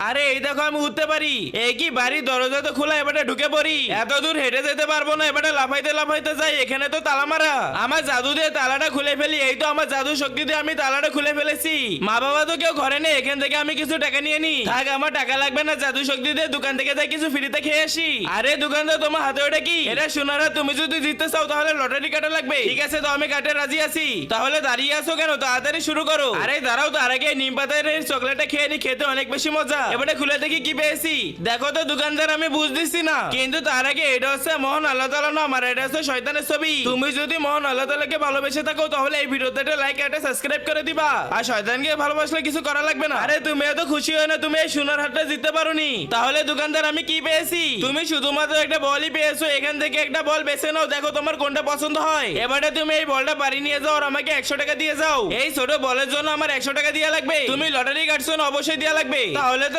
আরে এই দেখো আমি উঠতে পারি। এই কি বাড়ি দরজা তো খোলা, এবারে ঢুকে পড়ি। এত দূর হেঁটে যেতে পারবো না, এবারে লাফাইতে লাফাইতে যাই। এখানে তো তালা মারা, আমার জাদু দিয়ে তালাটা খুলে ফেলি। এই তো আমার জাদু শক্তি দিয়ে আমি তালাটা খুলে ফেলেছি। মা বাবা তো কেউ ঘরে নেই, এখান থেকে আমি কিছু টাকা নিয়ে নি। থাক, আমার টাকা লাগবে না, জাদু শক্তি দিয়ে দোকান থেকে যাই কিছু ফ্রিতে খেয়ে আসি। আরে দোকানদার, তোমার হাতে ওটা কি? এটা সোনারা, তুমি যদি জিততে চাও তাহলে লটারি কাটা লাগবে। ঠিক আছে, তো আমি কাটে রাজি আছি। তাহলে দাঁড়িয়ে আছো কেন, তাড়াতাড়ি শুরু করো। আরে দাঁড়াও, তার আগে নিম পাতার এই চকলেটটা খেয়ে নি, খেতে অনেক বেশি মজা। এবারে খুলে দেখি কি পেয়েছি। দেখো তো দোকানদার, আমি বুঝতেছি না, কিন্তু তার আগে এটা হচ্ছে মহান আল্লাহ তাআলা না, আমার এটা হচ্ছে শয়তানের ছবি। তুমি যদি মহান আল্লাহ তাআলাকে ভালোবেসে থাকো তাহলে এই ভিডিওতে একটা লাইক একটা সাবস্ক্রাইব করে দিবা। আর শয়তানকে ভালোবাসলে কিছু করা লাগবে না। আরে তুমি এত খুশি হয় না, তুমি এই সোনার হাটটা জিততে পারোনি। তাহলে দোকানদার, আমি কি পেয়েছি? তুমি শুধুমাত্র একটা বলই পেয়েছো। এখান থেকে একটা বল বেছে নাও, দেখো তোমার কোনটা পছন্দ হয়। এবারে তুমি এই বলটা বাড়ি নিয়ে যাও আর আমাকে 100 টাকা দিয়ে যাও। এই ছোট বলের জন্য আমার 100 টাকা দেওয়া লাগবে। তুমি লটারি কাটছো না, অবশ্যই দেওয়া লাগবে। তাহলে তো